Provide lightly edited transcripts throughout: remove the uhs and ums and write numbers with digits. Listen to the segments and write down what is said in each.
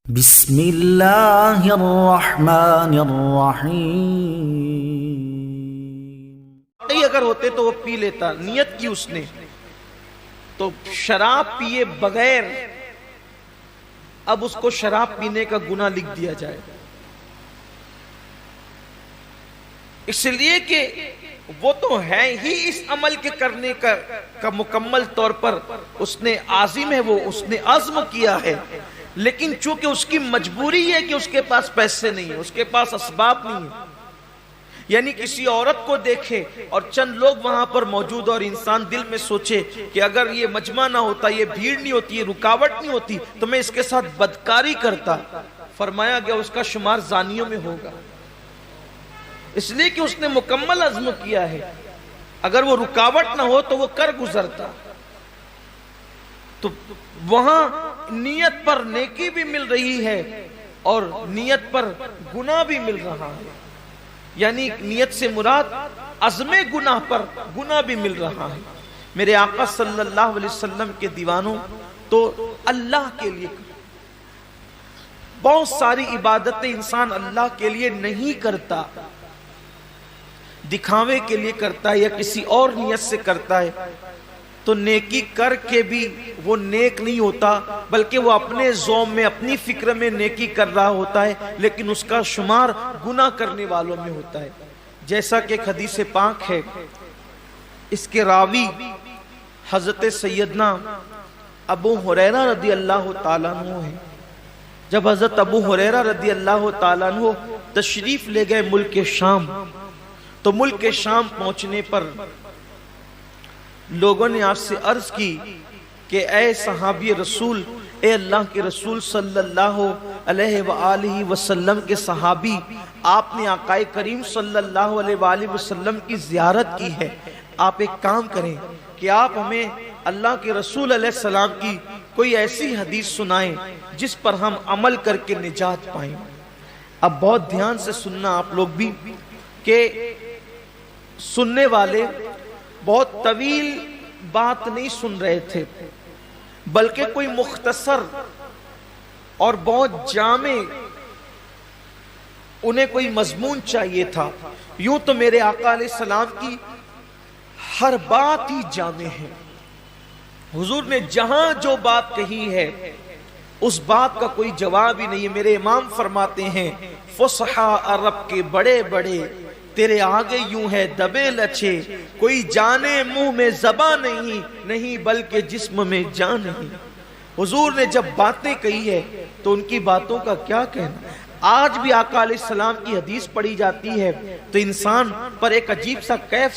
بسم اللہ الرحمن الرحیم۔ اگر ہوتے تو وہ پی لیتا، نیت کی اس نے تو شراب پیے بغیر اب اس کو شراب پینے کا گناہ لکھ دیا جائے، اس لیے کہ وہ تو ہے ہی اس عمل کے کرنے کا مکمل طور پر اس نے عازم ہے، وہ اس نے عزم کیا ہے، لیکن چونکہ اس کی مجبوری ہے کہ اس کے پاس پیسے نہیں ہیں، اس کے پاس اسباب نہیں ہیں، یعنی کسی عورت کو دیکھے اور چند لوگ وہاں پر موجود اور انسان دل میں سوچے کہ اگر یہ مجمع نہ ہوتا، یہ بھیڑ نہیں ہوتی، یہ رکاوٹ نہیں ہوتی تو میں اس کے ساتھ بدکاری کرتا، فرمایا گیا اس کا شمار زانیوں میں ہوگا، اس لیے کہ اس نے مکمل عزم کیا ہے، اگر وہ رکاوٹ نہ ہو تو وہ کر گزرتا۔ تو وہاں نیت پر نیکی بھی مل رہی ہے اور نیت پر گناہ بھی مل رہا ہے، یعنی نیت سے مراد عزم گناہ پر گناہ بھی مل رہا ہے۔ میرے آقا صلی اللہ علیہ وسلم کے دیوانوں تو اللہ کے لیے بہت ساری عبادتیں انسان اللہ کے لیے نہیں کرتا، دکھاوے کے لیے کرتا ہے یا کسی اور نیت سے کرتا ہے، تو نیکی کر کے بھی وہ نیک نہیں ہوتا، بلکہ وہ اپنے ذوم میں اپنی فکر میں نیکی کر رہا ہوتا ہے، لیکن اس کا شمار گناہ کرنے والوں میں ہوتا ہے۔ جیسا کہ ایک حدیث پاک ہے، اس کے راوی حضرت سیدنا ابو ہریرہ رضی اللہ تعالیٰ عنہ ہے۔ جب حضرت ابو ہریرہ رضی اللہ تعالیٰ عنہ تشریف لے گئے ملک شام، تو ملک شام پہنچنے پر لوگوں نے آپ سے عرض کی کہ اے صحابی رسول، اے اللہ کے رسول صلی اللہ علیہ وآلہ وسلم کے صحابی، آپ نے آقا کریم صلی اللہ علیہ وآلہ وسلم کی زیارت کی ہے، آپ ایک کام کریں کہ آپ ہمیں اللہ کے رسول علیہ السلام کی کوئی ایسی حدیث سنائیں جس پر ہم عمل کر کے نجات پائیں۔ اب بہت دھیان سے سننا آپ لوگ بھی، کہ سننے والے بہت طویل بات نہیں سن رہے تھے، بلکہ کوئی مختصر اور بہت جامع انہیں کوئی مضمون چاہیے تھا۔ یوں تو میرے آقا علیہ السلام کی ہر بات ہی جامع ہے، حضور نے جہاں جو بات کہی ہے اس بات کا کوئی جواب ہی نہیں ہے۔ میرے امام فرماتے ہیں فصحا عرب کے بڑے بڑے، تیرے آگے یوں ہے دبے لچے، کوئی جانے منہ میں زبان نہیں بلکہ جسم میں جان نہیں۔ حضور نے جب باتیں کہی ہے تو ان کی باتوں کا کیا کہنا۔ آج بھی آقا علیہ السلام کی حدیث پڑھی جاتی ہے تو انسان پر ایک عجیب سا کیف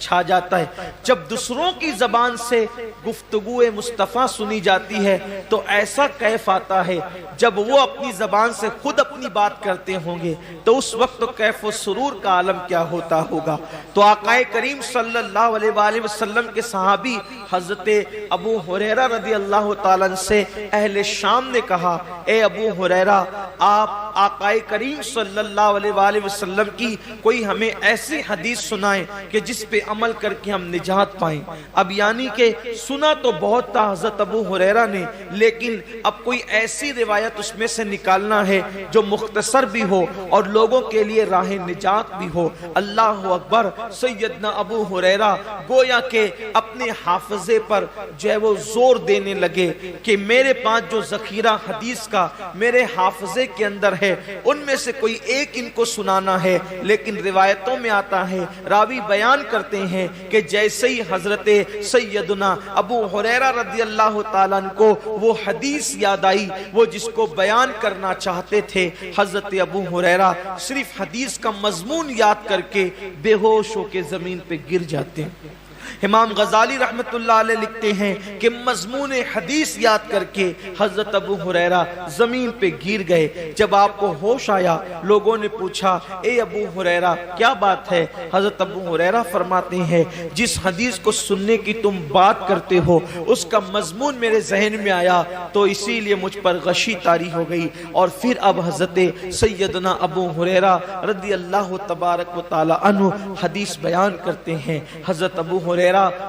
چھا جاتا ہے۔ جب دوسروں کی زبان سے گفتگو مصطفیٰ سنی جاتی ہے تو ایسا کیف آتا ہے، جب وہ اپنی زبان سے خود اپنی بات کرتے ہوں گے تو اس وقت کیف و سرور کا عالم کیا ہوتا ہوگا۔ تو آقا کریم صلی اللہ علیہ وآلہ وسلم کے صحابی حضرت ابو ہریرہ رضی اللہ تعالیٰ عنہ سے اہل شام نے کہا، اے ابو ہریرہ، آپ آقا کریم صلی اللہ علیہ وآلہ وسلم کی کوئی ہمیں ایسی حدیث سنائیں کہ جس پہ عمل کر کے ہم نجات پائیں۔ اب یعنی کہ سنا تو بہت تھا حضرت ابو ہریرہ نے، لیکن اب کوئی ایسی روایت اس میں سے نکالنا ہے جو مختصر بھی ہو اور لوگوں کے لیے راہ نجات بھی ہو۔ اللہ اکبر۔ سیدنا ابو ہریرہ گویا کہ اپنے حافظے پر جو ہے وہ زور دینے لگے کہ میرے پاس جو ذخیرہ حدیث کا میرے حافظے کے اندر ہے ان میں سے کوئی ایک ان کو سنانا ہے، لیکن روایتوں میں آتا ہے، راوی بیان کرتے ہیں کہ جیسے ہی حضرت سیدنا ابو ہریرہ رضی اللہ تعالیٰ عنہ کو وہ حدیث یاد آئی، وہ جس کو بیان کرنا چاہتے تھے، حضرت ابو ہریرہ صرف حدیث کا مضمون یاد کر کے بے ہوش ہو کے زمین پہ گر جاتے ہیں۔ امام غزالی رحمت اللہ علیہ لکھتے ہیں کہ مضمون حدیث یاد کر کے حضرت ابو ہریرہ زمین پہ گر گئے۔ جب آپ کو ہوش آیا، لوگوں نے پوچھا، اے ابو ہریرہ کیا بات ہے؟ حضرت ابو ہریرہ فرماتے ہیں، جس حدیث کو سننے کی تم بات کرتے ہو اس کا مضمون میرے ذہن میں آیا تو اسی لیے مجھ پر غشی طاری ہو گئی، اور پھر اب حضرت سیدنا ابو ہریرہ رضی اللہ تبارک و تعالی عنہ حدیث بیان کرتے ہیں۔ حضرت ابو ہریرہ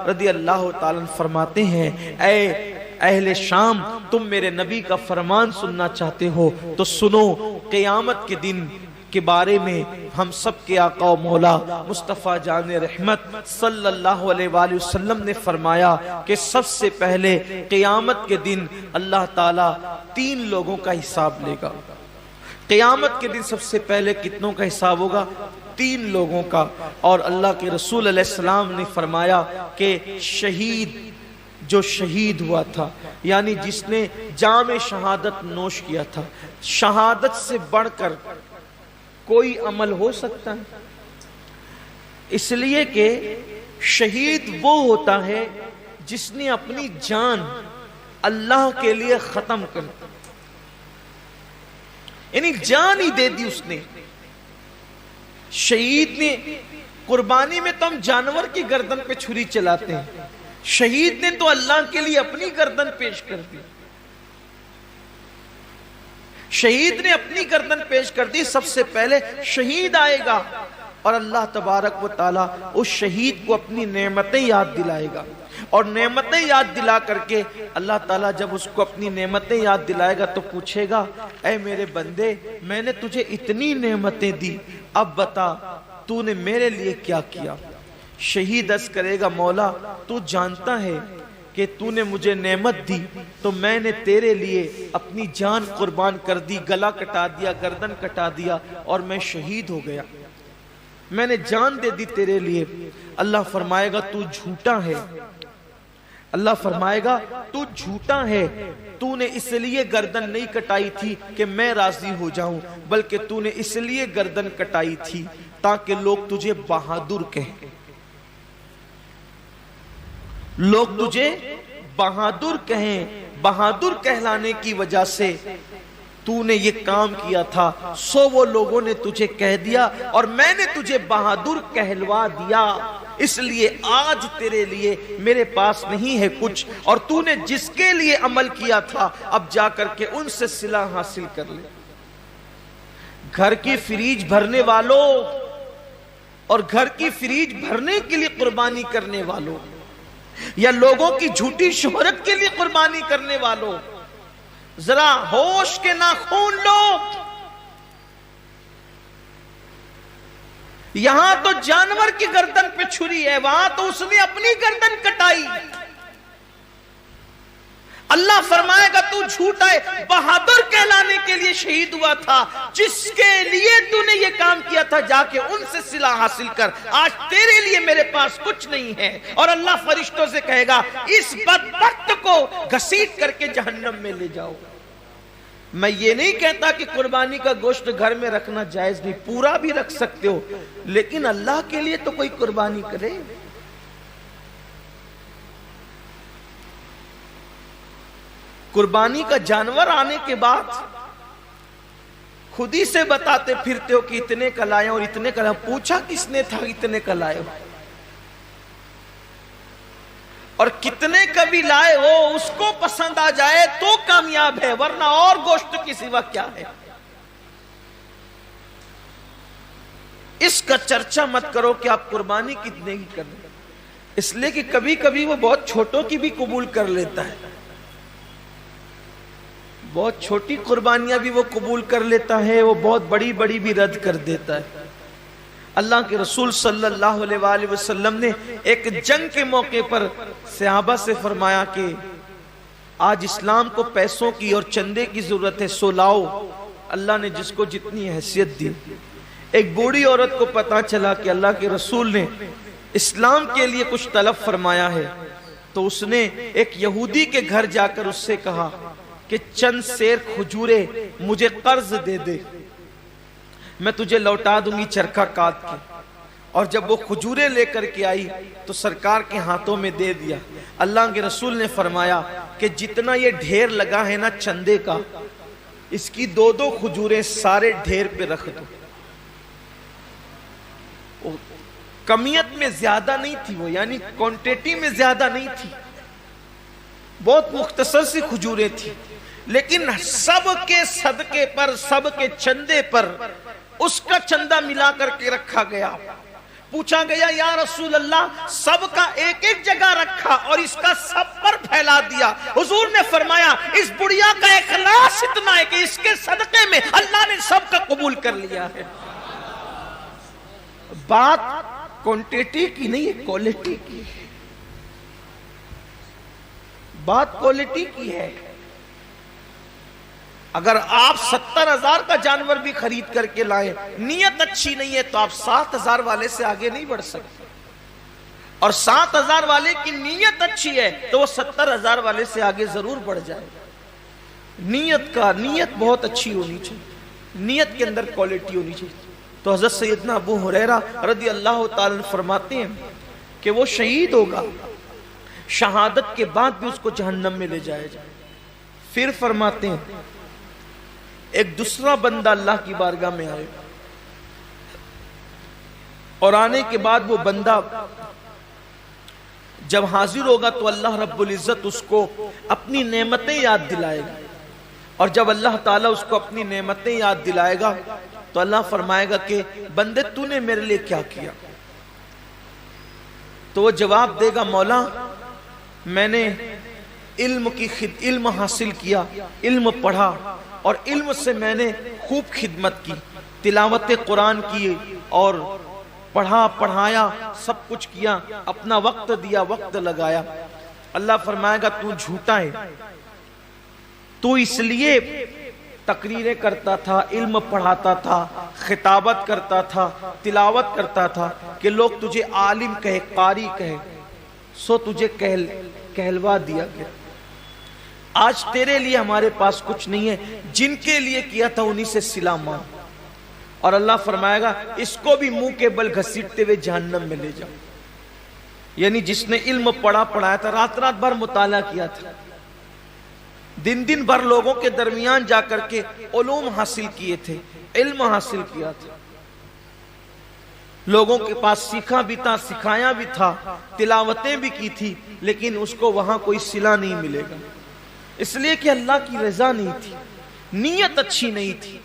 رضی اللہ تعالیٰ عنہ فرماتے ہیں، اے اہل شام تم میرے نبی کا فرمان سننا چاہتے ہو تو سنو، قیامت کے دن کے بارے میں ہم سب کے آقا و مولا مصطفیٰ جان رحمت صلی اللہ علیہ وآلہ وسلم نے فرمایا کہ سب سے پہلے قیامت کے دن اللہ تعالیٰ 3 لوگوں کا حساب لے گا۔ قیامت کے دن سب سے پہلے کتنوں کا حساب ہوگا؟ 3 لوگوں کا۔ اور اللہ کے رسول علیہ السلام نے فرمایا کہ شہید، جو شہید ہوا تھا، یعنی جس نے جام شہادت نوش کیا تھا، شہادت سے بڑھ کر کوئی عمل ہو سکتا ہے؟ اس لیے کہ شہید وہ ہوتا ہے جس نے اپنی جان اللہ کے لیے ختم کر دی، یعنی جان ہی دے دی اس نے۔ شہید نے، قربانی میں تو ہم جانور کی گردن پہ چھری چلاتے ہیں، شہید نے تو اللہ کے لیے اپنی گردن پیش کر دی، شہید نے اپنی گردن پیش کر دی۔ سب سے پہلے شہید آئے گا اور اللہ تبارک و تعالیٰ اس شہید کو اپنی نعمتیں یاد دلائے گا، اور نعمتیں یاد دلا کر کے اللہ تعالیٰ جب اس کو اپنی نعمتیں یاد دلائے گا تو پوچھے گا، اے میرے بندے، میں نے تجھے اتنی نعمتیں دی، اب بتا تو نے میرے لیے کیا کیا؟ شہید عرض کرے گا، مولا تو جانتا ہے کہ تو نے مجھے نعمت دی تو میں نے تیرے لیے اپنی جان قربان کر دی، گلا کٹا دیا، گردن کٹا دیا، اور میں شہید ہو گیا، میں نے جان دے دی تیرے لیے۔ اللہ فرمائے گا تو جھوٹا ہے، اللہ فرمائے گا تو جھوٹا ہے، تو نے اس لیے گردن نہیں کٹائی تھی کہ میں راضی ہو جاؤں، بلکہ تو نے اس لیے گردن کٹائی تھی تاکہ لوگ تجھے بہادر کہیں، لوگ تجھے بہادر کہیں۔ بہادر کہلانے کی وجہ سے تو نے یہ کام کیا تھا، سو وہ لوگوں نے تجھے کہہ دیا اور میں نے تجھے بہادر کہلوا دیا، اس لیے آج تیرے لیے میرے پاس نہیں ہے کچھ، اور تو نے جس کے لیے عمل کیا تھا اب جا کر کے ان سے صلہ حاصل کر لے۔ گھر کی فریج بھرنے والوں اور گھر کی فریج بھرنے کے لیے قربانی کرنے والوں، یا لوگوں کی جھوٹی شہرت کے لیے قربانی کرنے والوں، ذرا ہوش کے ناخون لو۔ یہاں تو جانور کی گردن پہ چھری ہے، وہاں تو اس نے اپنی گردن کٹائی۔ اللہ فرمائے گا تو جھوٹا ہے، بہادر کہلانے کے لیے شہید ہوا تھا، جس کے لیے تو نے یہ کام کیا تھا جا کے ان سے صلہ حاصل کر، آج تیرے لیے میرے پاس کچھ نہیں ہے۔ اور اللہ فرشتوں سے کہے گا اس بدبخت کو گھسیٹ کر کے جہنم میں لے جاؤ۔ میں یہ نہیں کہتا کہ قربانی کا گوشت گھر میں رکھنا جائز نہیں، پورا بھی رکھ سکتے ہو، لیکن اللہ کے لیے تو کوئی قربانی کرے۔ قربانی کا جانور آنے کے بعد خود ہی سے بتاتے پھرتے ہو کہ اتنے کا لائے اور اتنے کا لائے، پوچھا کس نے تھا اتنے کا لائے ہو، اور کتنے کا بھی لائے ہو اس کو پسند آ جائے تو کامیاب ہے، ورنہ اور گوشت کی سوا کیا ہے۔ اس کا چرچا مت کرو کہ آپ قربانی کتنے کی کریں، اس لیے کہ کبھی کبھی وہ بہت چھوٹوں کی بھی قبول کر لیتا ہے، بہت چھوٹی قربانیاں بھی وہ قبول کر لیتا ہے، وہ بہت بڑی بڑی بھی رد کر دیتا ہے۔ اللہ کے رسول صلی اللہ علیہ وآلہ وسلم نے ایک جنگ کے موقع پر صحابہ سے فرمایا کہ آج اسلام کو پیسوں کی اور چندے کی ضرورت ہے، سو لاؤ۔ اللہ نے جس کو جتنی حیثیت دی۔ ایک بوڑھی عورت کو پتا چلا کہ اللہ کے رسول نے اسلام کے لیے کچھ طلب فرمایا ہے، تو اس نے ایک یہودی کے گھر جا کر اس سے کہا کہ چند سیر کھجورے مجھے قرض دے دے، میں تجھے لوٹا دوں گی چرخہ کاٹ کے۔ اور جب وہ کھجورے لے کر کے آئی تو سرکار کے ہاتھوں میں دے دیا۔ اللہ کے رسول نے فرمایا کہ جتنا یہ ڈھیر لگا ہے نا چندے کا، اس کی 2 کھجوریں سارے ڈھیر پہ رکھ دو۔ کمیت میں زیادہ نہیں تھی وہ، یعنی کوانٹیٹی میں زیادہ نہیں تھی، بہت مختصر سی کھجوریں تھی، لیکن سب کے صدقے پر، سب کے چندے پر اس کا چندہ ملا کر کے رکھا گیا۔ پوچھا گیا یا رسول اللہ سب کا ایک ایک جگہ رکھا اور اس کا سب پر پھیلا دیا. حضور نے فرمایا اس بڑھیا کا اخلاص اتنا ہے کہ اس کے صدقے میں اللہ نے سب کا قبول کر لیا ہے. بات کوانٹیٹی کی نہیں ہے، کوالٹی کی. بات کوالٹی کی ہے. اگر آپ 70,000 کا جانور بھی خرید کر کے لائیں، نیت اچھی نہیں ہے تو آپ 7,000 والے سے آگے نہیں بڑھ سکتے. اور 7,000 والے کی نیت اچھی ہے تو وہ 70,000 والے سے آگے ضرور بڑھ جائے. نیت بہت اچھی ہونی چاہیے، نیت کے اندر کوالٹی ہونی چاہیے. تو حضرت سیدنا ابو ہریرہ رضی اللہ تعالیٰ عنہ فرماتے ہیں کہ وہ شہید ہوگا، شہادت کے بعد بھی اس کو جہنم میں لے جائے جائے. پھر فرماتے ہیں ایک دوسرا بندہ اللہ کی بارگاہ میں آئے اور آنے کے بعد وہ بندہ جب حاضر ہوگا تو اللہ رب العزت اس کو اپنی نعمتیں یاد دلائے گا. اور جب اللہ تعالیٰ اس کو اپنی نعمتیں یاد دلائے گا تو اللہ فرمائے گا کہ بندے تو نے میرے لیے کیا کیا؟ تو وہ جواب دے گا مولا میں نے علم حاصل کیا، علم پڑھا اور علم سے میں نے خوب خدمت کی، تلاوت قرآن کی اور پڑھا پڑھایا، سب کچھ کیا، اپنا وقت دیا، وقت لگایا. اللہ فرمائے گا تو جھوٹا ہے، تو اس لیے تقریریں کرتا تھا، علم پڑھاتا تھا، خطابت کرتا تھا، تلاوت کرتا تھا کہ لوگ تجھے عالم کہے، قاری کہے، سو تجھے کہلوا دیا گیا. آج تیرے لیے ہمارے پاس کچھ نہیں ہے، جن کے لیے کیا تھا انہی سے صلہ مانگ. اور اللہ فرمائے گا اس کو بھی منہ کے بل گھسیٹتے ہوئے جہنم میں لے جاؤ. یعنی جس نے علم پڑھایا تھا، رات رات بھر مطالعہ کیا تھا، دن دن بھر لوگوں کے درمیان جا کر کے علوم حاصل کیے تھے، علم حاصل کیا تھا، لوگوں کے پاس سیکھا بھی تھا، سکھایا بھی تھا، تلاوتیں بھی کی تھی، لیکن اس کو وہاں کوئی صلہ نہیں ملے گا، اس لیے کہ اللہ کی رضا نہیں تھی، نیت اچھی نہیں تھی.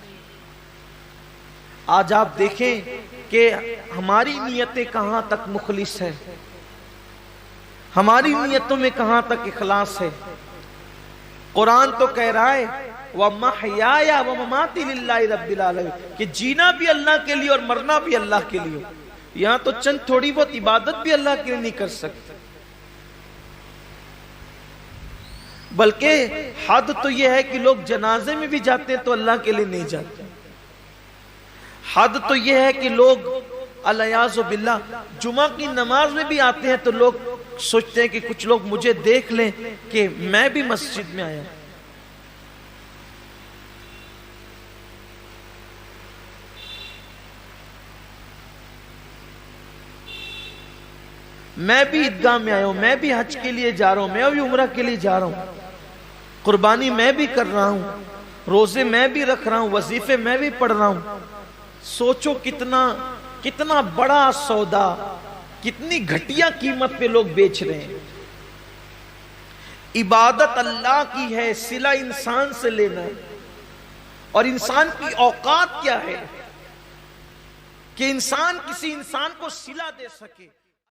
آج آپ دیکھیں کہ ہماری نیتیں کہاں تک مخلص ہے، ہماری نیتوں میں کہاں تک اخلاص ہے. قرآن تو کہہ رہا ہے وَمَحْيَايَ وَمَمَاتِي لِلَّهِ رَبِّ الْعَالَمِينَ کہ جینا بھی اللہ کے لیے اور مرنا بھی اللہ کے لیے. یہاں تو چند تھوڑی بہت عبادت بھی اللہ کے لیے نہیں کر سکتے، بلکہ حد تو یہ ہے کہ لوگ جنازے میں بھی جاتے ہیں تو اللہ کے لیے نہیں جاتے. حد تو یہ ہے کہ لوگ الیاذ باللہ جمعہ کی نماز میں بھی آتے ہیں تو لوگ سوچتے ہیں کہ کچھ لوگ مجھے دیکھ لیں کہ میں بھی مسجد میں آیا. میں بھی عیدگاہ میں آیا ہوں، میں بھی حج کے لیے جا رہا ہوں، میں بھی عمرہ کے لیے جا رہا ہوں، قربانی میں بھی کر رہا ہوں، روزے میں بھی رکھ رہا ہوں، وظیفے میں بھی پڑھ رہا ہوں. سوچو کتنا بڑا سودا، کتنی گھٹیا قیمت پہ لوگ بیچ رہے ہیں. عبادت اللہ کی ہے، صلہ انسان سے لینا ہے. اور انسان کی اوقات کیا ہے کہ انسان کسی انسان کو صلہ دے سکے.